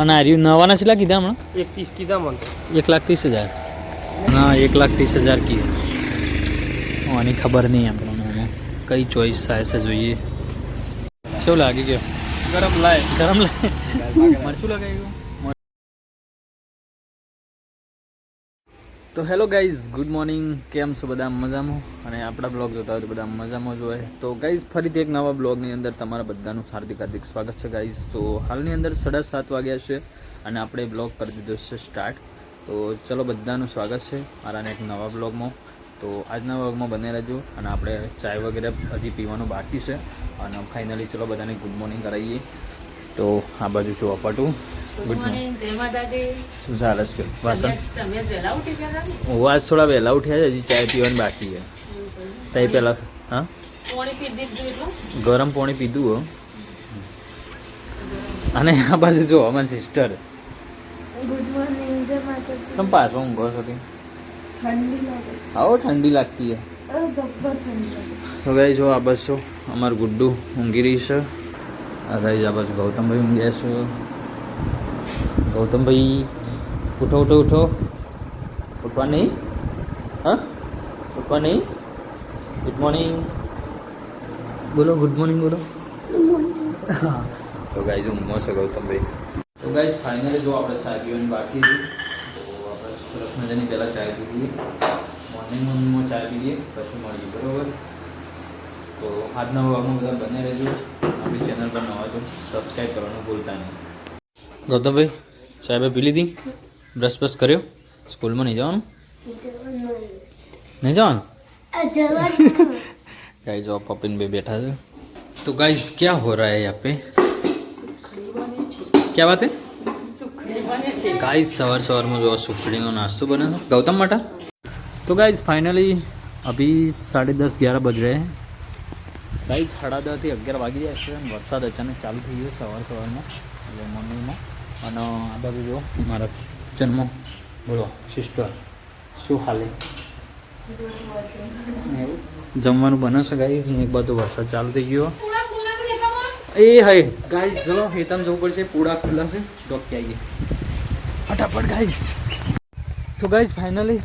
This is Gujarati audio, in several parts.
અને આ રહ્યું નવાના કેટલા કીધા હમણાં? 130 કીધા મને. 1,30,000. ના 1,30,000 કીધું. આની ખબર નહીં આપણને કઈ ચોઈસ થાય છે જોઈએ. શું લાગી ગયો? ગરમ લાય. ગરમ લાગે. મરચું લગાવ્યું. તો હેલો ગાઈઝ, ગુડ મોર્નિંગ. કેમ છો બધા? મજામાં? અને આપણા બ્લોગ જોતા હોય તો બધા મજામાં જ હોય. તો ગાઈઝ ફરીથી એક નવા બ્લોગની અંદર તમારા બધાનું હાર્દિક સ્વાગત છે ગાઈઝ. તો હાલની અંદર 7:30 વાગ્યા છે અને આપણે બ્લોગ કરી દીધો છે સ્ટાર્ટ. તો ચલો, બધાનું સ્વાગત છે મારાને એક નવા બ્લોગમાં. તો આજના બ્લોગમાં બને રહેજો અને આપણે ચાય વગેરે હજી પીવાનું બાકી છે. અને ફાઇનલી ચલો બધાને ગુડ મોર્નિંગ કરાવીએ. તો આ બાજુ જો અપાટું ગુડ મોર્નિંગ. શું ચાલે છે? વાસણ આજ થોડા વહેલા ઉઠ્યા છે, હજી ચાય પીવાની બાકી છે. તઈ પહેલા હા ગરમ પાણી પીધું હો. અને આ બાજુ જો અમારી સિસ્ટર તમ પાછો ઊંઘો છો? આવો ઠંડી લાગતી है તો ગઈ જો આ બસ છો અમારું ગુડ્ડુ ઊંઘી રહી છે. આ ગઈ આ બસ ગૌતમભાઈ ઊંઘ્યા છે. ગૌતમભાઈ ઉઠો ઉઠો ઉઠો. ઉઠવા નહીં? હા ઉઠવા નહીં? ગુડ મોર્નિંગ બોલો. ગુડ મોર્નિંગ બોલો. હા તો ગાઈઝ ઊંઘમાં છે ગૌતમભાઈ. તો ગાઈઝ ફાઇનલી જો આપણે ચા પીવાની બાકી હતી, તો આપણે સરસ મજાની પહેલાં ચાય પીધી. મોર્નિંગમાં ચા પીએ પછી મળીએ, બરાબર? તો આજના વ્લોગમાં બધા બને રહેજો. આપણી ચેનલ પર નવા તો સબસ્ક્રાઈબ કરવાનું ભૂલતા નહીં. ગૌતમભાઈ ચાય પી લીધી? બ્રશ બ્રશ કર્યો? સ્કૂલમાં નહીં જવાનું? નહીં જવાનું? गाइस जो पपिन भी बैठा है. तो गाइस क्या हो रहा है यहाँ पे? क्या बात है? गाइस सवार सवार में जो सुखड़ी નો नाश्तो बना था गौतम माटा. तो गाइस फाइनली अभी 10:30-11 बज रहे हैं. गाइस 10:30 થી 11 વાગી જાય છે. વરસાદ અચાનક ચાલુ થઈ ગયો સવારમાં એટલે મોર્નિંગમાં. અને આ બાજુ જો મારા જન્મ બોલો સિસ્ટર શું હાલે? જમવાનું બને છે ગાઈસ. એક બાજુ વરસાદ ચાલુ થઈ ગયો. એ હાય ગાઈસ ચલો હેતમ જવું પડશે. પૂડા ખુલ્લા છે. ડોક્ટર આવીએ ફટાફટ ગાઈસ. તો ગાઈસ ફાઇનલી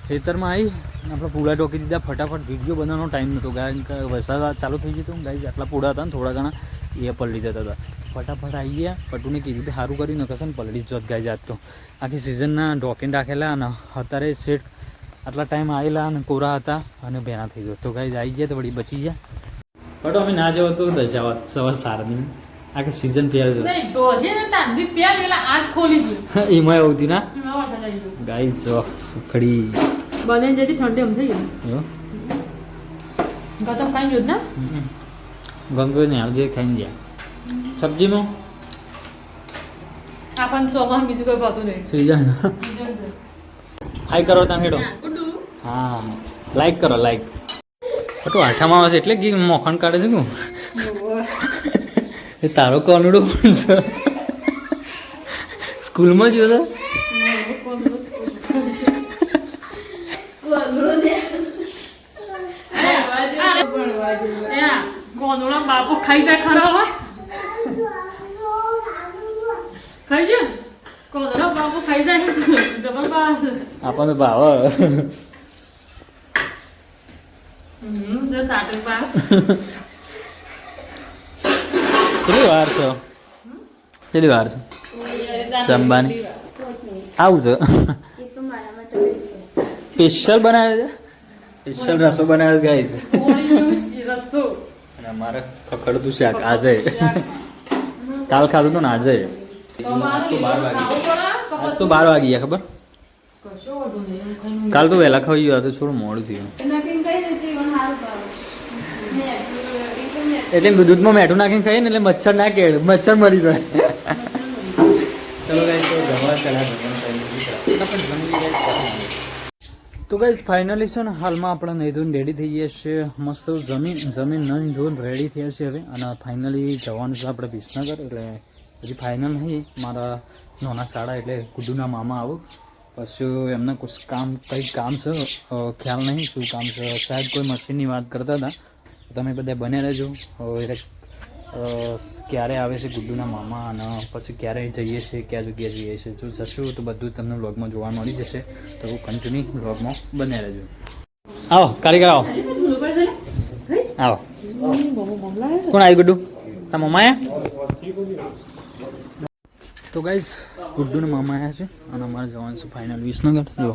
ખેતરમાં આવી આપણે પૂડા ટોકી દીધા. ફટાફટ વિડીયો બનાવવાનો ટાઈમ નહોતો કારણ કે વરસાદ ચાલુ થઈ ગયો હતો. ગાઈસ આટલા પૂડા હતા ને થોડા ઘણા એ પલળી જતા હતા. ફટાફટ આવી ગયા. પટુને કીધું કે સારું કર્યું ને કસન પલળી જોત ગાઈસ. આજ તો આખી સિઝનના ડોકીને રાખેલા અને અત્યારે સેટ આટલા ટાઈમ આવેલા અને કોરા હતા અને ભેણા થઈ ગયો. તો ગાઈસ આવી ગયા તો વળી બચી ગયા. બટ અમે ના જવો તો દશાવત સવાર સારની આખી સિઝન પહેર જો એમાં એવું હતું ના ગાઈસ. સુખડી બને જતી ઠંડી એમ થઈ ગઈ. ગતમ ખાઈ ગયો ના ગંગો ને આવજે ખાઈને ગયા સબ્જીમાં. આપણ સોમાં બીજું કોઈ ભાતું નહીં. સિઝન હાઈ કરો તમે હેડો. હા લાઈક કરો લાઈક. તો આઠામાં આવે છે એટલે કે મોખણ કાઢે છે શું? એ તારો કોનડો પણ છે સ્કૂલમાં જોયો તો. કોનોડા બાપુ ખાઈ જાય ખરા ખાઈ જાય. કોનોડા બાપુ ખાઈ જાય જબરદસ્ત. આપણને ભાવ કેટલી વાર છે? કેટલી વાર છે જમવાની? આવું છે સ્પેશિયલ બનાવે છે. સ્પેશિયલ રસો બનાવે છે ગાઈસ. અને અમારે ખખડતું શાક આજે કાલ ખાધું તો ને આજે. આજ તો 12 વાગી ગયા ખબર. કાલ તો વહેલા ખાઈ ગયો તો થોડું મોડું થયું. એટલે દૂધમાં મેઠું નાખીને ખાઈએ ને એટલે મચ્છર ના કેળ મચ્છર મરી જાય. ચલો ગાઈસ તો જમવા ચલા તો ગાઈસ ફાઇનલી છે ને હાલમાં આપણે નહીં ધોઈને રેડી થઈ ગયા છે. મસ્ત જમીન નહીં ધોઈને રેડી થયા છે હવે. અને ફાઇનલી જવાનું છે આપણે વિસનગર. એટલે હજી ફાઇનલ નહીં. મારા નાના શાળા એટલે ગુડ્ડુના મામા આવું પછી એમને કંઈ કામ છે ખ્યાલ નહીં શું કામ છે. શાયદ કોઈ મશીનની વાત કરતા હતા. તમે બધા બને રહેજો. એટલે ક્યારે આવે છે ગુડ્ડુના મામા અને પછી ક્યારે જઈએ છીએ કયા જગ્યાએ જઈએ છીએ જો જશું તો બધું તમને વ્લોગમાં જોવા મળી જશે તો કન્ટિન્યુ વ્લોગમાં બન્યા રહેજો. આવો કારીગર આવો આવો. કોણ આવી ગુડ્ડુ? તા મમ્મા આયા? તો ગાઈઝ ગુડ્ડુના મામા આવ્યા છે અને અમારે જવાનું છે ફાઇનલ વિસનગર. જો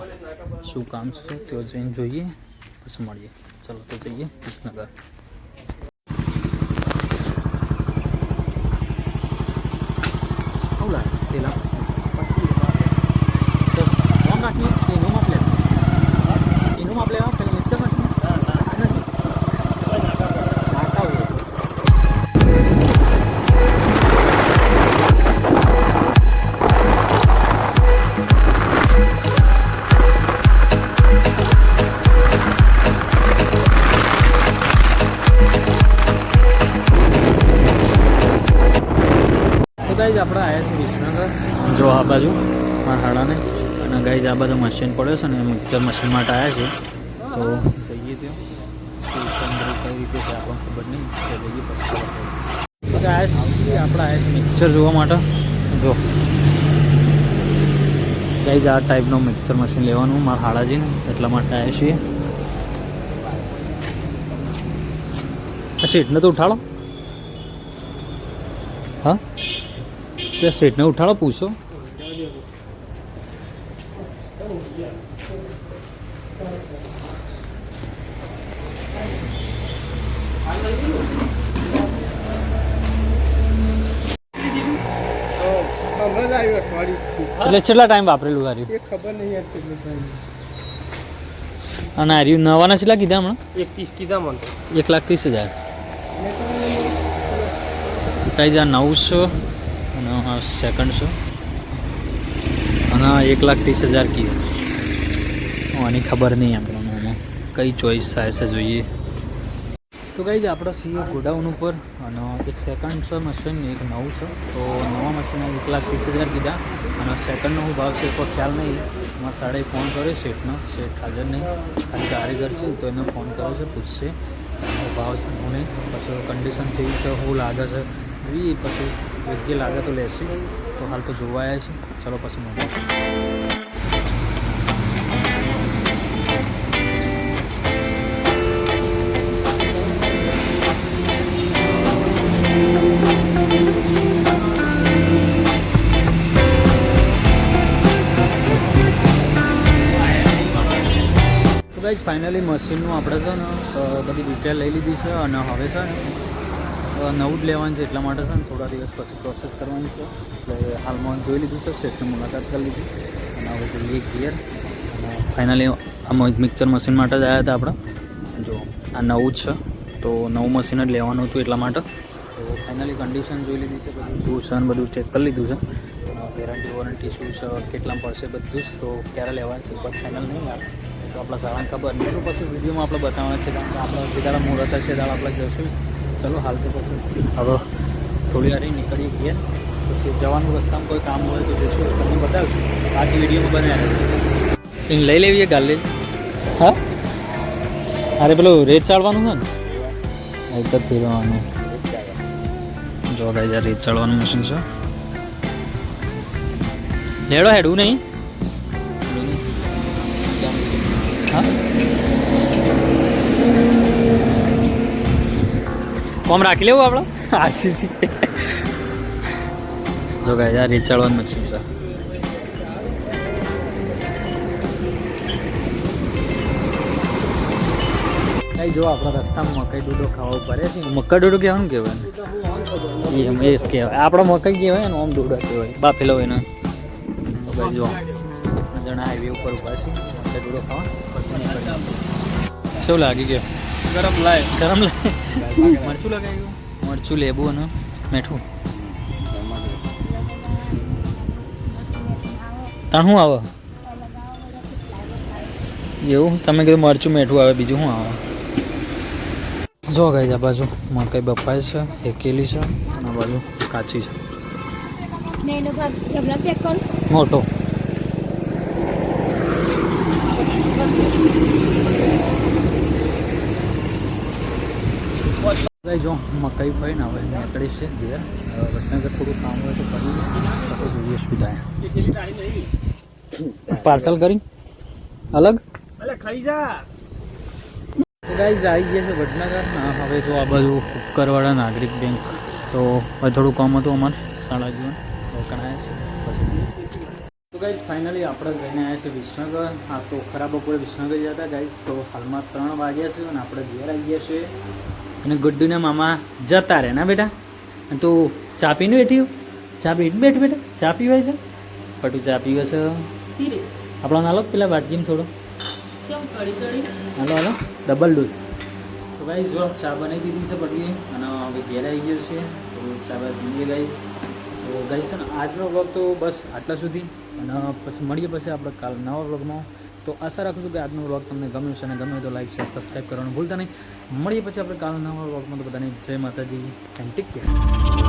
શું કામ છે તો જઈને જોઈએ પછી મળીએ. ચલો તો જઈએ વિસનગર. પેલા એનું માપ લે એનું માપ લેવા પેલા મિક્સરમાં ગાઈઝ આપણે આવ્યા છીએ વિસનગર. જો આ બાજુ મારા હાડાને અને ગાઈઝ આ બાજુ મશીન પડ્યો છે ને મિક્સર મશીન માટે આવ્યા છે તો જઈએ ત્યાં શું કઈ રીતે છે આપણને ખબર નહીં તો જઈએ પછી ખબર પડે. તો આવ્યા છીએ આપણે આવ્યા છીએ મિક્સર જોવા માટે. જો ગાઈઝ આ ટાઈપનું મિક્સર મશીન લેવાનું મારા હાડાજીને એટલા માટે આવ્યા છીએ. સીટને તો ઉઠાડો. હા તે સીટને ઉઠાડો પૂછો. એટલે કેટલા ટાઈમ વાપરેલું ગાડી ખબર નહીં કેટલું ટાઈમ. અને આ નવાના કેટલા કીધા હમણાં? 130 કીધા મને. 1,30,000. કઈ જા 900 અને સેકન્ડ છે અને 1,30,000 કીધું. આની ખબર નહીં આપણને કઈ ચોઈસ થાય છે જોઈએ. તો કઈ જ આપણે છીએ ગોડાઉન ઉપર અને એક સેકન્ડ છે મશીન એક નવું છે તો નવા મશીનના 1,30,000 કીધા અને સેકન્ડનો શું ભાવ છે તો ખ્યાલ નહીં. એમાં સાડે ફોન કર્યો શેઠનો. શેઠ હાજર નહીં ખાલી કારીગર છે તો એને ફોન કર્યો છે પૂછશે ભાવ છે હું નહીં પછી કન્ડિશન થઈ છે શું લાગે છે જોઈએ પછી યોગ્ય લાગે તો લેશે. તો હાલ તો જોવા આવ્યા છે ચલો પછી મળીએ. ગાઈઝ ફાઇનલી મશીનનું આપણે છે ને બધી ડિટેલ લઈ લીધી છે અને હવે છે ને નવું જ લેવાનું છે એટલા માટે છે ને થોડા દિવસ પછી પ્રોસેસ કરવાની છે એટલે હાલમાં જોઈ લીધું છે શેઠની મુલાકાત કરી લીધી અને હવે જઈએ ઘેર. અને ફાઇનલી આમાં મિક્સર મશીન માટે જ આવ્યા હતા આપણે. જો આ નવું જ છે તો નવું મશીન જ લેવાનું હતું એટલા માટે. તો ફાઇનલી કન્ડિશન જોઈ લીધી છે બધું છે અને બધું ચેક કરી લીધું છે. ગેરંટી વોરંટી શું છે કેટલા પડશે બધું જ તો ક્યારે લેવાય છે પણ ફાઇનલ નહીં આવે તો આપણા શાળાને ખબર નહીં તો પછી વિડીયોમાં આપણે બતાવવાના છે કારણ કે આપણે જે દાડા મુહૂર્ત હશે દાડા આપણે જશું. ચલો હાલ તો પછી હવે થોડી વાર નીકળીએ ઘેર પછી જવાનું રસ્તામાં કોઈ કામ હોય તો જશું તમને બતાવશું. આથી વિડીયોમાં બનાવ્યા એને લઈ લેવીએ ગાલ લઈ. હા અરે પેલું રેત ચાળવાનું છે ને એક જ ફેરવાનું. જો ગાઈ જ્યાં રેત ચાળવાનું મશીન છે લેડો હેડવું નહીં. હા કોમ રાખી લેવું આપણે આશી જો ગાય આ રેત ચાળવાનું મશીન છે. કઈ જો આપણા રસ્તામાં મકાઈ ડૂડો ખાવા પડે છે. મકાઈ ડૂડો કહેવાનું કહેવાય એમ એ જ કહેવાય આપણો મકાઈ કહેવાય ને ઓમ ડૂડો કહેવાય બાફેલો હોય ને. ભાઈ જો જણા હાઈવે ઉપર ઉભા છે મકાઈ ડૂડો ખાવા. શું લાગી ગયો? ગરમ લાય. ગરમ લાય. મરચું લગાવ્યું મરચું લેબુ અને મીઠું તાણ શું આવે એવું? તમે કીધું મરચું મીઠું આવે બીજું શું આવે? જો ગઈ આ બાજુ મકાઈ બફાય છે હેકેલી છે અને આ બાજુ કાચી છે મોટો. ભાઈ જો મકાઈ ભાઈ ને હવે નીકળી છે ઘેર વડનગર થોડું કામ હોય તો કરી પછી જોઈએ શું થાય પાર્સલ કરી અલગ ખાઈ જા ગાઈઝ આવી ગયા છે વડનગર હવે જો આ બધું ઉપકરવાળા નાગરિક બેંક તો હવે થોડું કામ હતું અમારે સાડા જીવન કણાયા છે પછી તો ગાઈઝ ફાઇનલી આપણે જઈને આવ્યા છે વિસનગર હા તો ખરાબ બપોરે વિસનગર ગયા હતા ગાઈઝ તો હાલમાં 3 વાગ્યા છે અને આપણે ઘેર આવી ગયા છે અને ગુડ્ડુના મામા જતા રહે ના બેટા અને તું ચા પીને બેઠી ચા પીને બેઠ બેટા ચા પીવાય છે પટુ ચા પીવે છે ધીરે આપણો નાલો પેલા વાટકીમ થોડો કેમ કડી કડી હાલો હાલો ડબલ ડોઝ તો ગાઈઝ જો ચા બનાવી દીધી છે પટવીએ અને હવે ઘેર આવી ગયો છે તો ચા બા પીએ ગાઈઝ તો ગાઈઝ છે ને આજનો વ્લોગ તો બસ આટલા સુધી અને પછી મળીએ પછી આપણે કાલ નવા વ્લોગમાં તો આશા રાખું છું કે આજનો વ્લોગ તમને ગમ્યો છે અને ગમે તો લાઈક શેર સબસ્ક્રાઈબ કરવાનું ભૂલતા નહીં મળીએ પછી આપણે કાલ નવા વ્લોગમાં તો બધાને જય માતાજી એન્ડ ટેક કેર